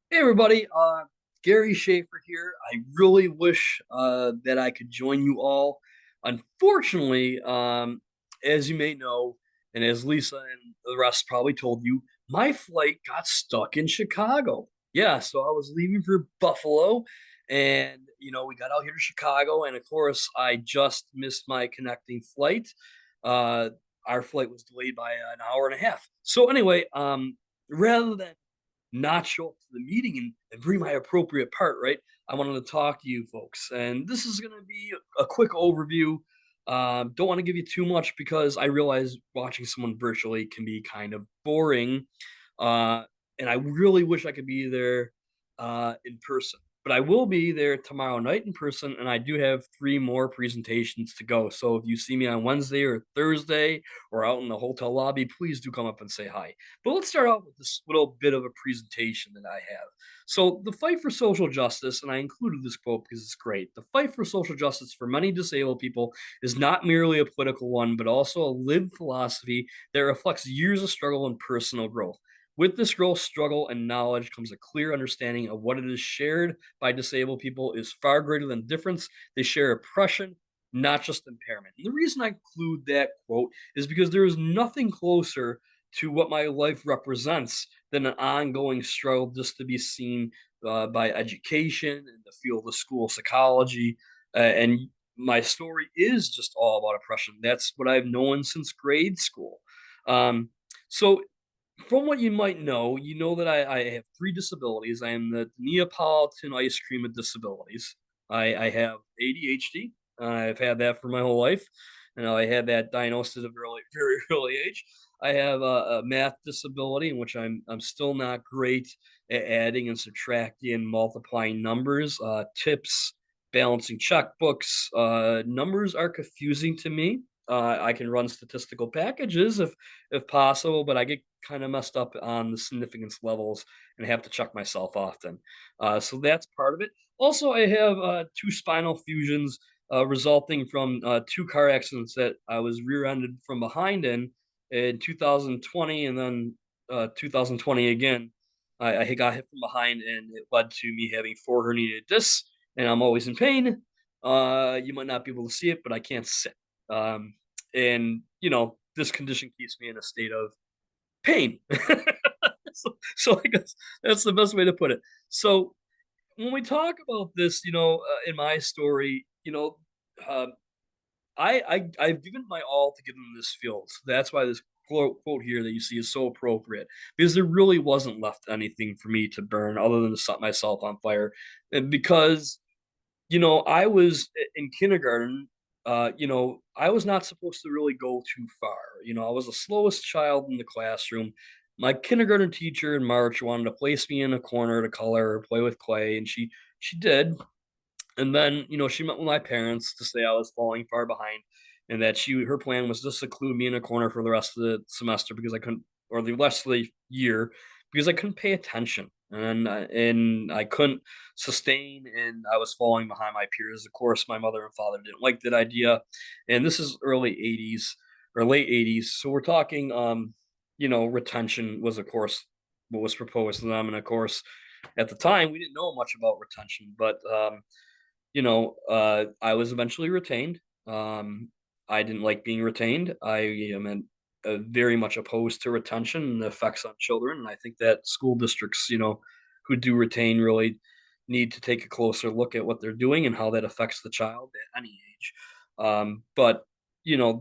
Hey everybody, Gary Schaffer here. I really wish that I could join you all. Unfortunately, as you may know, and as Lisa and the rest probably told you, my flight got stuck in Chicago. Yeah, so I was leaving for Buffalo, and we got out here to Chicago, and of course, I just missed my connecting flight. Uh, our flight was delayed by an hour and a half. So anyway, rather than not show up to the meeting and bring my appropriate part, right? I wanted to talk to you folks. And this is going to be a quick overview. Don't want to give you too much because I realize watching someone virtually can be kind of boring. Uh, and I really wish I could be there in person. But I will be there tomorrow night in person, and I do have three more presentations to go. So if you see me on Wednesday or Thursday or out in the hotel lobby, please do come up and say hi. But let's start out with this little bit of a presentation that I have. So, the fight for social justice, and I included this quote because it's great. The fight for social justice for many disabled people is not merely a political one, but also a lived philosophy that reflects years of struggle and personal growth. With this growth, struggle, and knowledge comes a clear understanding of what it is shared by disabled people is far greater than difference. They share oppression, not just impairment. And the reason I include that quote is because there is nothing closer to what my life represents than an ongoing struggle just to be seen by education and the field of school psychology. And my story is just all about oppression. That's what I've known since grade school. Um, so, from what you might know, you know that I have three disabilities. I am the Neapolitan ice cream of disabilities. I have ADHD. I've had that for my whole life. I had that diagnosed at a very early age. I have a math disability in which I'm still not great at adding and subtracting and multiplying numbers. Tips, balancing checkbooks. Numbers are confusing to me. I can run statistical packages if possible, but I get kind of messed up on the significance levels and have to check myself often. So that's part of it. Also, I have two spinal fusions resulting from two car accidents that I was rear-ended from behind in 2020 and then 2020 again. I got hit from behind and it led to me having four herniated discs, and I'm always in pain. You might not be able to see it, but I can't sit. And this condition keeps me in a state of pain. So I guess that's the best way to put it. So when we talk about this, in my story, uh, I've given my all to get in this field. So that's why this quote here that you see is so appropriate because there really wasn't left anything for me to burn other than to set myself on fire. And because I was in kindergarten. I was not supposed to really go too far. I was the slowest child in the classroom. My kindergarten teacher in March wanted to place me in a corner to color or play with clay, and she did. And then, she met with my parents to say I was falling far behind, and that her plan was to seclude me in a corner for the rest of the semester because I couldn't, or the rest of the year because I couldn't pay attention, and I couldn't sustain, and I was falling behind my peers. Of course, my mother and father didn't like that idea, and this is early '80s or late '80s, so we're talking, retention was of course what was proposed to them, and of course at the time we didn't know much about retention, but I was eventually retained. I didn't like being retained. I am very much opposed to retention and the effects on children. And I think that school districts, who do retain really need to take a closer look at what they're doing and how that affects the child at any age. But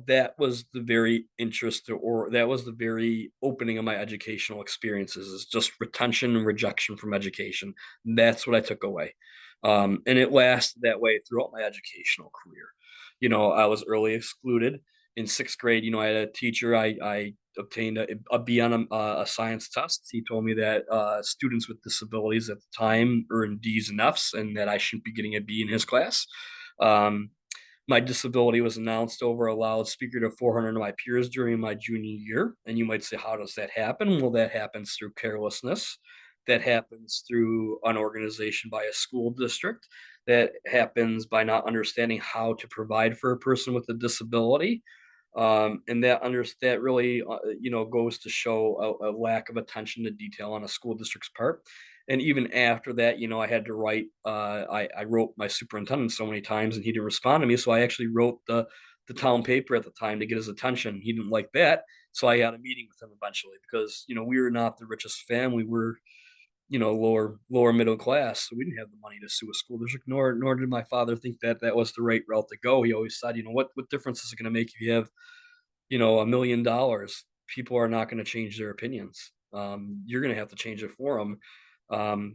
that was the very interest, or that was the very opening of my educational experiences, is just retention and rejection from education. That's what I took away. And it lasted that way throughout my educational career. I was early excluded in sixth grade. I had a teacher. I obtained a B on a science test. He told me that students with disabilities at the time earned D's and F's, and that I shouldn't be getting a B in his class. Um, my disability was announced over a loudspeaker to 400 of my peers during my junior year. And you might say, how does that happen? Well, that happens through carelessness. That happens through unorganization by a school district. That happens by not understanding how to provide for a person with a disability. And that really, goes to show a lack of attention to detail on a school district's part. And even after that, I had to write. I wrote my superintendent so many times, and he didn't respond to me. So I actually wrote the town paper at the time to get his attention. He didn't like that, so I had a meeting with him eventually because we were not the richest family. We're lower middle class, so we didn't have the money to sue a school district. Nor did my father think that that was the right route to go. He always said, what difference is it going to make if you have $1 million? People are not going to change their opinions. You're going to have to change it for them. Um,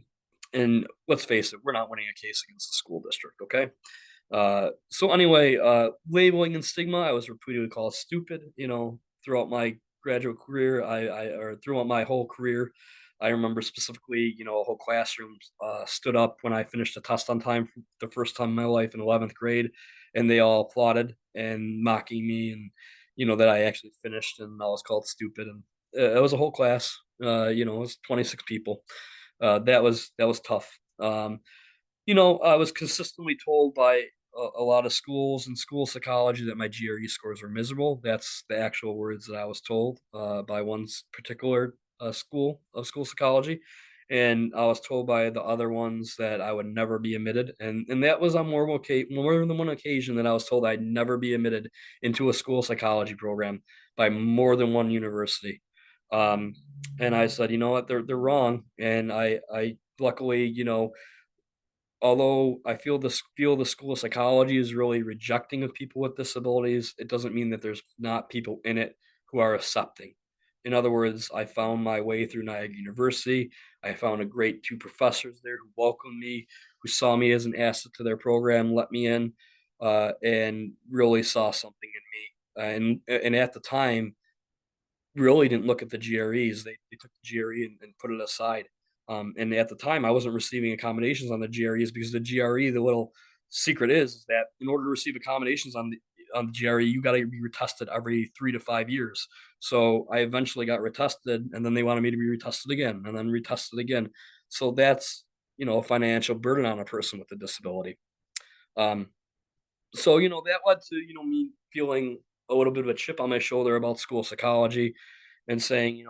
and let's face it, we're not winning a case against the school district. Okay. So anyway, labeling and stigma, I was repeatedly called stupid, throughout my graduate career, or throughout my whole career. I remember specifically, a whole classroom stood up when I finished a test on time for the first time in my life in 11th grade, and they all applauded and mocking me, and that I actually finished, and I was called stupid, and it was a whole class. It was 26 people. That was tough. I was consistently told by a lot of schools and school psychology that my GRE scores were miserable. That's the actual words that I was told by one particular school of school psychology. And I was told by the other ones that I would never be admitted. And that was on more than one occasion that I was told I'd never be admitted into a school psychology program by more than one university. Um, and I said, you know what, they're wrong. And I luckily, although I feel the school of psychology is really rejecting of people with disabilities, it doesn't mean that there's not people in it who are accepting. In other words, I found my way through Niagara University. I found a great two professors there who welcomed me, who saw me as an asset to their program, let me in, and really saw something in me. And at the time, really didn't look at the GREs. They took the GRE and put it aside. And at the time, I wasn't receiving accommodations on the GREs because the GRE, the little secret is that in order to receive accommodations on the GRE, you got to be retested every 3 to 5 years. So I eventually got retested, and then they wanted me to be retested again, and then retested again. So that's a financial burden on a person with a disability. Um, so that led to me feeling a little bit of a chip on my shoulder about school psychology and saying,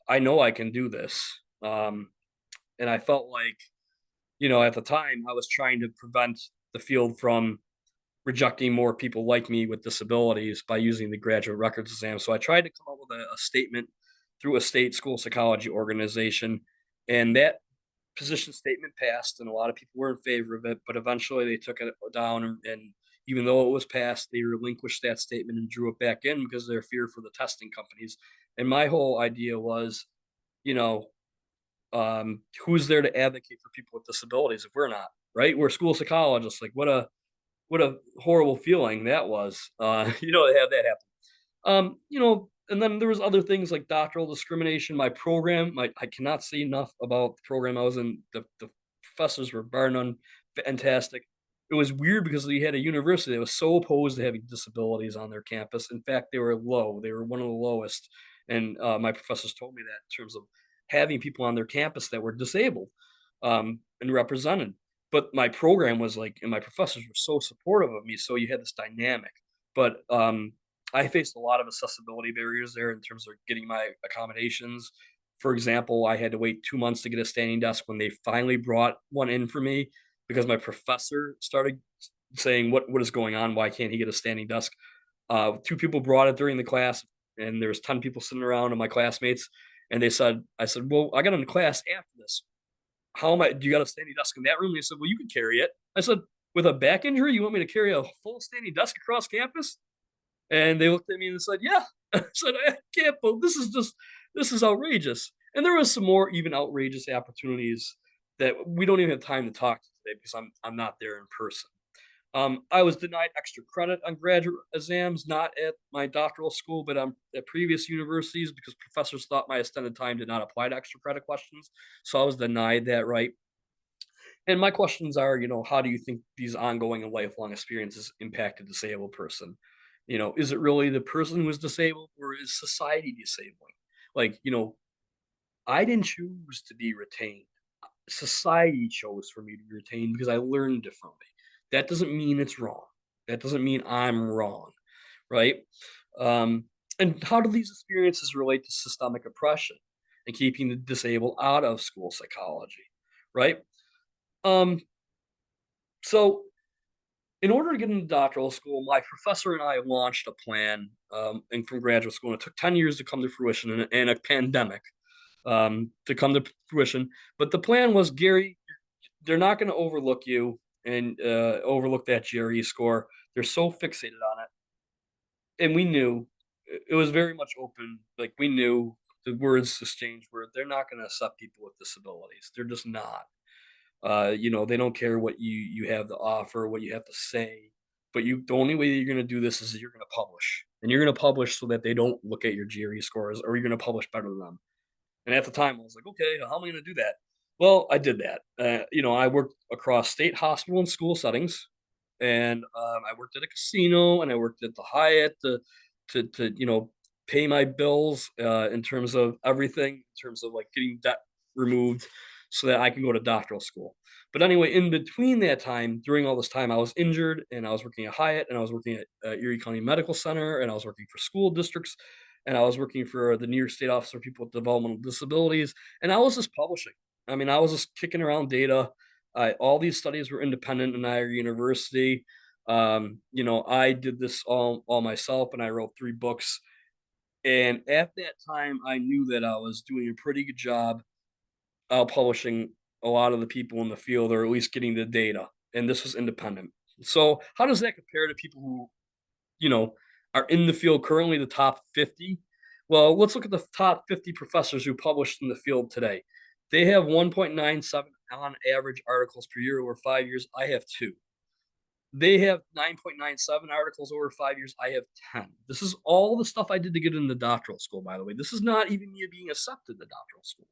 I know I can do this. And I felt like, at the time I was trying to prevent the field from rejecting more people like me with disabilities by using the graduate records exam. So I tried to come up with a statement through a state school psychology organization. And that position statement passed, and a lot of people were in favor of it, but eventually they took it down, and even though it was passed, they relinquished that statement and drew it back in because of their fear for the testing companies. And my whole idea was, you know, who's there to advocate for people with disabilities if we're not, right? We're school psychologists. Like what a horrible feeling that was, to have that happen. And then there was other things like doctoral discrimination. My program, I cannot say enough about the program I was in. The professors were bar none fantastic. It was weird because we had a university that was so opposed to having disabilities on their campus. In fact, they were low. They were one of the lowest. And my professors told me that in terms of having people on their campus that were disabled and represented. But my program was like, and my professors were so supportive of me. So you had this dynamic. But I faced a lot of accessibility barriers there in terms of getting my accommodations. For example, I had to wait 2 months to get a standing desk when they finally brought one in for me because my professor started saying, "What is going on? Why can't he get a standing desk?" Two people brought it during the class, and there was 10 people sitting around, and my classmates, and I said, "Well, I got in class after this. How am I? Do you got a standing desk in that room?" They said, "Well, you can carry it." I said, "With a back injury, you want me to carry a full standing desk across campus?" And they looked at me and said, "Yeah." I said, "I can't believe this is outrageous." And there was some more even outrageous opportunities that we don't even have time to talk to today because I'm not there in person. I was denied extra credit on graduate exams, not at my doctoral school, but at previous universities because professors thought my extended time did not apply to extra credit questions. So I was denied that right. And my questions are, how do you think these ongoing and lifelong experiences impact a disabled person? Is it really the person who is disabled or is society disabling? Like, I didn't choose to be retained. Society chose for me to be retained because I learned differently. That doesn't mean it's wrong. That doesn't mean I'm wrong, right? Um, and how do these experiences relate to systemic oppression and keeping the disabled out of school psychology, right? Um, so in order to get into doctoral school, my professor and I launched a plan and from graduate school, and it took 10 years to come to fruition and a pandemic to come to fruition. But the plan was, Gary, they're not going to overlook you and overlook that GRE score. They're so fixated on it. And we knew it was very much open. Like, we knew the words exchanged were, they're not going to accept people with disabilities. They're just not. They don't care what you have to offer, what you have to say, but the only way that you're gonna do this is you're gonna publish. And you're gonna publish so that they don't look at your GRE scores, or you're gonna publish better than them. And at the time, I was like, "Okay, how am I gonna do that?" Well, I did that. I worked across state hospital and school settings, and, I worked at a casino, and I worked at the Hyatt to pay my bills, in terms of everything, in terms of, like, getting debt removed so that I can go to doctoral school. But anyway, in between that time, during all this time, I was injured, and I was working at Hyatt, and I was working at, Erie County Medical Center, and I was working for school districts, and I was working for the New York State Office for People with Developmental Disabilities, and I was just publishing. I mean, I was just kicking around data. All these studies were independent in Niagara University. I did this all myself, and I wrote 3 books. And at that time, I knew that I was doing a pretty good job publishing a lot of the people in the field, or at least getting the data. And this was independent. So, how does that compare to people who you know, are in the field currently, the top 50? Well, let's look at the top 50 professors who published in the field today. They have 1.97 on average articles per year over 5 years. I have two. They have 9.97 articles over 5 years. I have 10. This is all the stuff I did to get into doctoral school, by the way. This is not even me being accepted to doctoral school.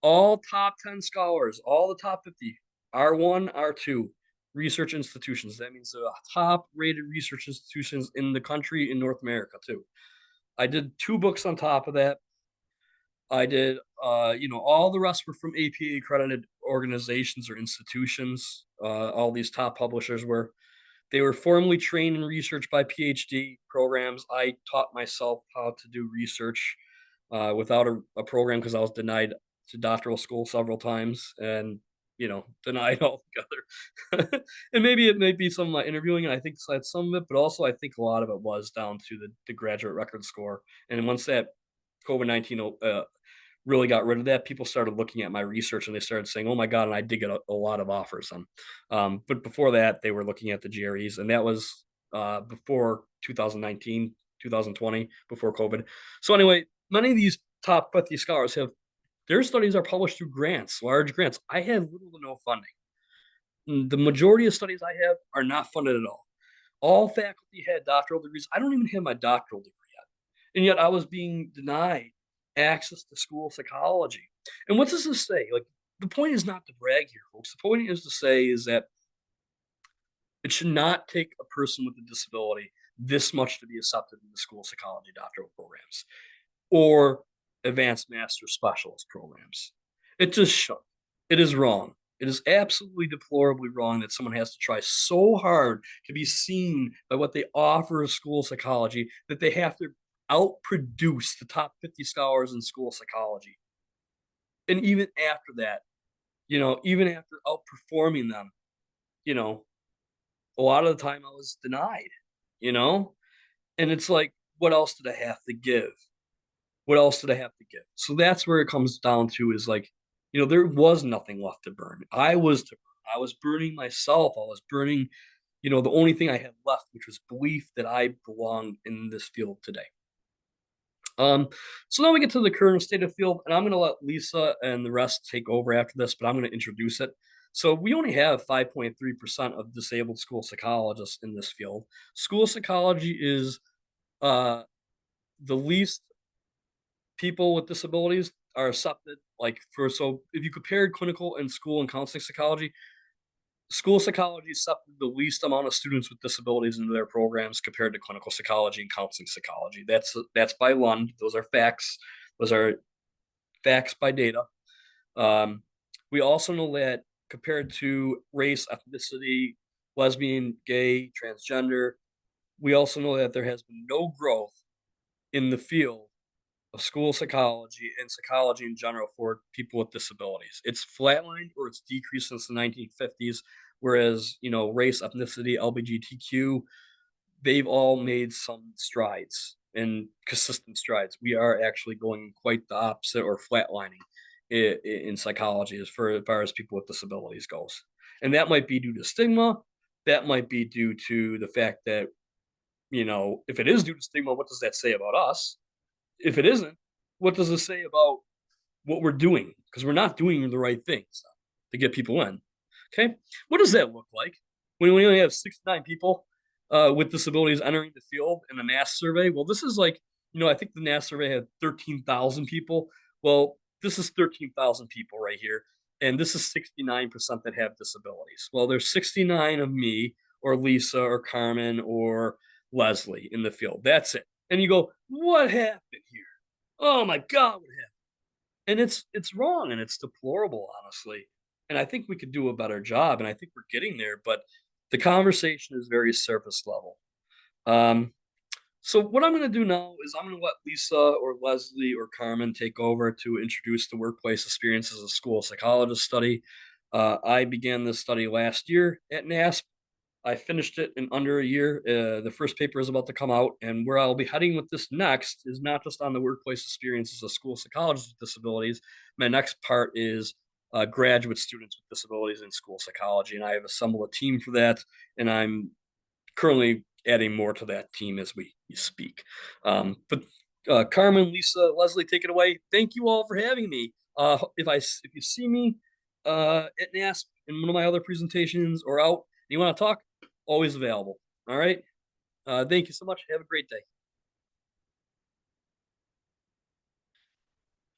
All top 10 scholars, all the top 50, R1, R2 research institutions. That means the top rated research institutions in the country, in North America, too. I did 2 books on top of that. I did, all the rest were from APA accredited organizations or institutions. All these top publishers were. They were formally trained in research by PhD programs. I taught myself how to do research without a program because I was denied to doctoral school several times and, denied altogether. And maybe it may be some of my interviewing, and I think that's some of it, but also I think a lot of it was down to the graduate record score. And once that COVID-19 really got rid of that, people started looking at my research and they started saying, "Oh my god!" And I did get a lot of offers. But before that, they were looking at the GREs, and that was before 2019, 2020, before COVID. So anyway, many of these top 50 scholars have their studies are published through grants, large grants. I have little to no funding. The majority of studies I have are not funded at all. All faculty had doctoral degrees. I don't even have my doctoral degree yet. And yet I was being denied access to school psychology. And what does this say? Like, the point is not to brag here, folks. The point is to say is that it should not take a person with a disability this much to be accepted in the school psychology doctoral programs or advanced master specialist programs. It just should. It is wrong. It is absolutely deplorably wrong that someone has to try so hard to be seen by what they offer as school psychology that they have to outproduce the top 50 scholars in school psychology. And even after that, even after outperforming them, you know, a lot of the time I was denied, you know? And it's like, what else did I have to give? What else did I have to give? So that's where it comes down to is like, there was nothing left to burn. I was burning myself. I was burning, the only thing I had left, which was belief that I belong in this field today. So now we get to the current state of field, and I'm going to let Lisa and the rest take over after this, but I'm going to introduce it. So we only have 5.3% of disabled school psychologists in this field. School psychology is uh, the least people with disabilities are accepted. So if you compared clinical and school and counseling psychology, school psychology accepted the least amount of students with disabilities into their programs compared to clinical psychology and counseling psychology. That's by Lund. Those are facts. Those are facts by data. We also know that compared to race, ethnicity, lesbian, gay, transgender, We also know that there has been no growth in the field of school psychology and psychology in general for people with disabilities. It's flatlined or it's decreased since the 1950s, whereas, race, ethnicity, LGBTQ, they've all made some strides and consistent strides. We are actually going quite the opposite or flatlining in psychology as far as people with disabilities goes. And that might be due to stigma. That might be due to the fact that, if it is due to stigma, what does that say about us? If it isn't, what does it say about what we're doing? Because we're not doing the right things to get people in. Okay. What does that look like when we only have 69 people with disabilities entering the field in the NASP survey? Well, this is like, I think the NASP survey had 13,000 people. Well, this is 13,000 people right here. And this is 69% that have disabilities. Well, there's 69 of me or Lisa or Carmen or Leslie in the field. That's it. And you go, what happened here? Oh my God, what happened? And it's wrong and it's deplorable, honestly. And I think we could do a better job, and I think we're getting there, but the conversation is very surface level. Um, so what I'm gonna do now is I'm gonna let Lisa or Leslie or Carmen take over to introduce the workplace experience as a school psychologist study. I began this study last year at NASP. I finished it in under a year. The first paper is about to come out, and where I'll be heading with this next is not just on the workplace experience as a school psychologist with disabilities. My next part is graduate students with disabilities in school psychology, and I have assembled a team for that, and I'm currently adding more to that team as we speak. But Carmen, Lisa, Leslie, take it away. Thank you all for having me. If you see me at NASP in one of my other presentations or out, and you want to talk, always available. All right. Thank you so much. Have a great day.